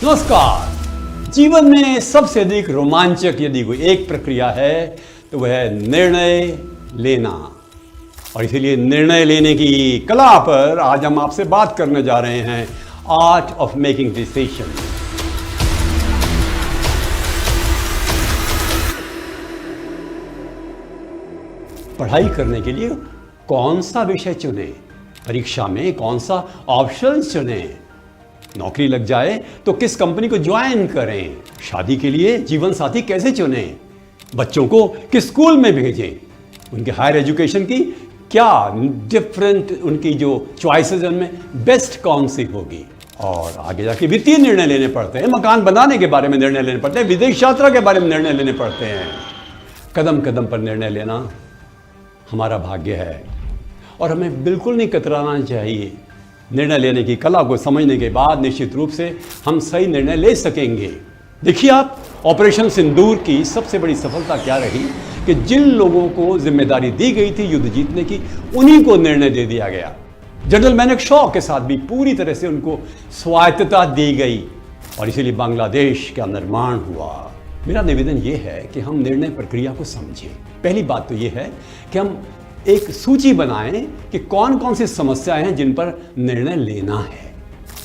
नमस्कार। जीवन में सबसे अधिक रोमांचक यदि कोई एक प्रक्रिया है तो वह है निर्णय लेना। और इसीलिए निर्णय लेने की कला पर आज हम आपसे बात करने जा रहे हैं, आर्ट ऑफ मेकिंग डिसीजन। पढ़ाई करने के लिए कौन सा विषय चुने, परीक्षा में कौन सा ऑप्शन चुने, नौकरी लग जाए तो किस कंपनी को ज्वाइन करें, शादी के लिए जीवन साथी कैसे चुने, बच्चों को किस स्कूल में भेजें, उनके हायर एजुकेशन की क्या डिफरेंट उनकी जो चॉइसेस उनमें बेस्ट कौन सी होगी। और आगे जाके वित्तीय निर्णय लेने पड़ते हैं, मकान बनाने के बारे में निर्णय लेने पड़ते हैं, विदेश यात्रा के बारे में निर्णय लेने पड़ते हैं। कदम कदम पर निर्णय लेना हमारा भाग्य है और हमें बिल्कुल नहीं कतराना चाहिए। निर्णय लेने की कला को समझने के बाद निश्चित रूप से हम सही निर्णय ले सकेंगे। देखिए आप, ऑपरेशन सिंदूर की सबसे बड़ी सफलता क्या रही कि जिन लोगों को जिम्मेदारी दी गई थी युद्ध जीतने की, उन्हीं को निर्णय दे दिया गया। जनरल मैनेकशॉ के साथ भी पूरी तरह से उनको स्वायत्तता दी गई और इसीलिए बांग्लादेश का निर्माण हुआ। मेरा निवेदन यह है कि हम निर्णय प्रक्रिया को समझें। पहली बात तो यह है कि हम एक सूची बनाएं कि कौन कौन सी समस्याएं हैं जिन पर निर्णय लेना है।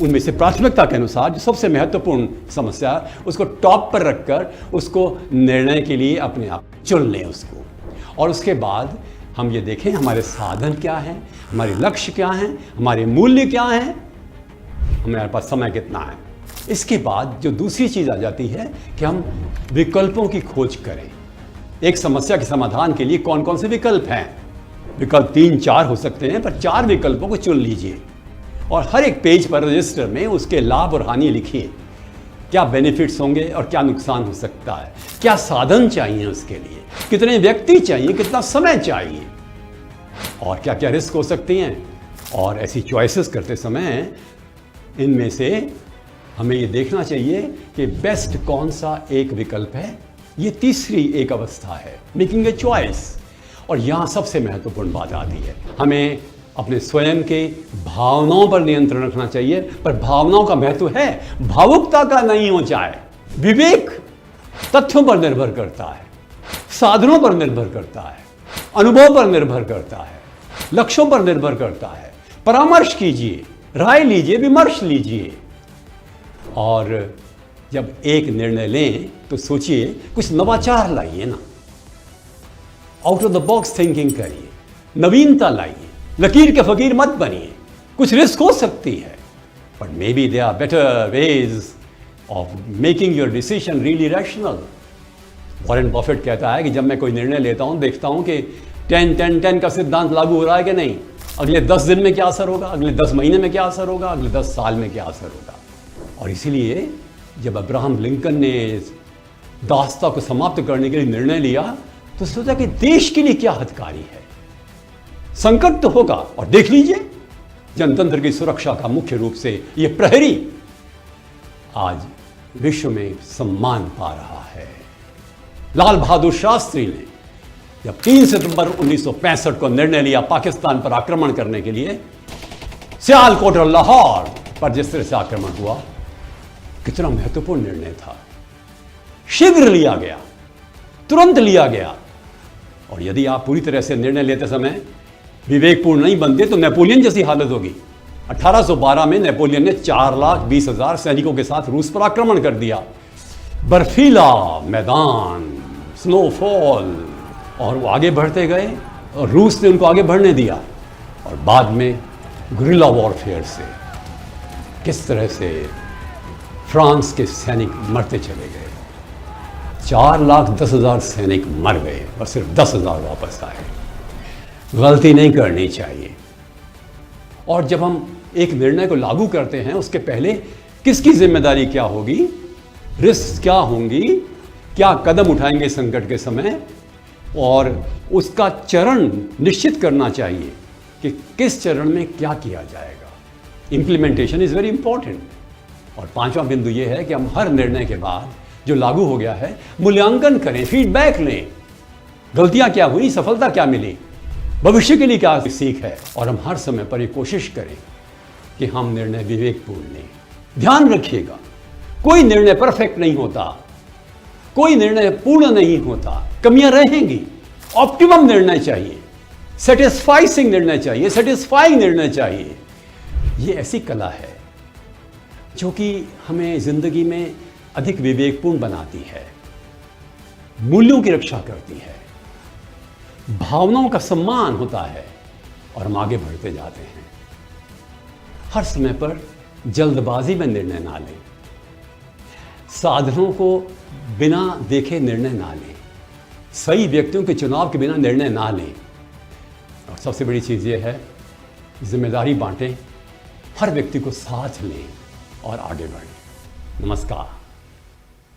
उनमें से प्राथमिकता के अनुसार जो सबसे महत्वपूर्ण समस्या है उसको टॉप पर रखकर उसको निर्णय के लिए अपने आप चुन लें उसको। और उसके बाद हम ये देखें हमारे साधन क्या हैं, हमारे लक्ष्य क्या हैं, हमारे मूल्य क्या हैं, हमारे पास समय कितना है। इसके बाद जो दूसरी चीज़ आ जाती है कि हम विकल्पों की खोज करें। एक समस्या के समाधान के लिए कौन कौन से विकल्प हैं। विकल्प 3-4 हो सकते हैं, पर 4 विकल्पों को चुन लीजिए और हर एक पेज पर रजिस्टर में उसके लाभ और हानि लिखिए। क्या बेनिफिट्स होंगे और क्या नुकसान हो सकता है, क्या साधन चाहिए उसके लिए, कितने व्यक्ति चाहिए, कितना समय चाहिए और क्या क्या रिस्क हो सकती हैं। और ऐसी चॉइसेस करते समय इनमें से हमें ये देखना चाहिए कि बेस्ट कौन सा एक विकल्प है। ये तीसरी एक अवस्था है, मेकिंग ए चॉइस। और यहाँ सबसे महत्वपूर्ण बात आती है, हमें अपने स्वयं के भावनाओं पर नियंत्रण रखना चाहिए। पर भावनाओं का महत्व है, भावुकता का नहीं हो जाए। विवेक तथ्यों पर निर्भर करता है, साधनों पर निर्भर करता है, अनुभव पर निर्भर करता है, लक्ष्यों पर निर्भर करता है। परामर्श कीजिए, राय लीजिए, विमर्श लीजिए। और जब एक निर्णय लें तो सोचिए, कुछ नवाचार लाइए ना, out of the box thinking करिए, नवीनता लाइए, लकीर के फकीर मत बनिए। कुछ रिस्क हो सकती है, but maybe they are better ways of making your decision really rational. Warren Buffett कहता है कि जब मैं कोई निर्णय लेता हूं, देखता हूं कि 10-10-10 का सिद्धांत लागू हो रहा है कि नहीं, अगले 10 दिन में क्या असर होगा, अगले 10 महीने में क्या असर होगा, अगले 10 साल में क्या असर होगा। और इसीलिए जब अब्राहम लिंकन ने दास्ता को समाप्त करने के लिए निर्णय लिया तो सोचा कि देश के लिए क्या हितकारी है। संकट तो होगा, और देख लीजिए जनतंत्र की सुरक्षा का मुख्य रूप से यह प्रहरी आज विश्व में सम्मान पा रहा है। लाल बहादुर शास्त्री ने जब 3 सितंबर 1965 को निर्णय लिया पाकिस्तान पर आक्रमण करने के लिए, सियालकोट और लाहौर पर जिस तरह से आक्रमण हुआ, कितना महत्वपूर्ण निर्णय था। शीघ्र लिया गया, तुरंत लिया गया। और यदि आप पूरी तरह से निर्णय लेते समय विवेकपूर्ण नहीं बनते तो नेपोलियन जैसी हालत होगी। 1812 में नेपोलियन ने 4,20,000 सैनिकों के साथ रूस पर आक्रमण कर दिया। बर्फीला मैदान, स्नोफॉल, और वो आगे बढ़ते गए और रूस ने उनको आगे बढ़ने दिया। और बाद में गुरिल्ला वॉरफेयर से किस तरह से फ्रांस के सैनिक मरते चले गए। 4,10,000 सैनिक मर गए और सिर्फ 10,000 वापस आए। गलती नहीं करनी चाहिए। और जब हम एक निर्णय को लागू करते हैं उसके पहले किसकी जिम्मेदारी क्या होगी, रिस्क क्या होंगी, क्या कदम उठाएंगे संकट के समय, और उसका चरण निश्चित करना चाहिए कि किस चरण में क्या किया जाएगा। Implementation is very important. और 5वां बिंदु यह है कि हम हर निर्णय के बाद जो लागू हो गया है मूल्यांकन करें, फीडबैक लें। गलतियां क्या हुई, सफलता क्या मिली, भविष्य के लिए क्या सीख है। और हम हर समय पर ये कोशिश करें कि हम निर्णय विवेकपूर्ण लें। ध्यान रखिएगा, कोई निर्णय परफेक्ट नहीं होता, कोई निर्णय पूर्ण नहीं होता, कमियां रहेंगी। ऑप्टिमम निर्णय चाहिए, सेटिस्फाइंग निर्णय चाहिए, सेटिस्फाइंग निर्णय चाहिए। ये ऐसी कला है जो कि हमें जिंदगी में अधिक विवेकपूर्ण बनाती है, मूल्यों की रक्षा करती है, भावनाओं का सम्मान होता है और हम आगे बढ़ते जाते हैं। हर समय पर जल्दबाजी में निर्णय ना लें, साधनों को बिना देखे निर्णय ना लें, सही व्यक्तियों के चुनाव के बिना निर्णय ना लें। और सबसे बड़ी चीज़ ये है, जिम्मेदारी बांटें, हर व्यक्ति को साथ लें और आगे बढ़ें। नमस्कार।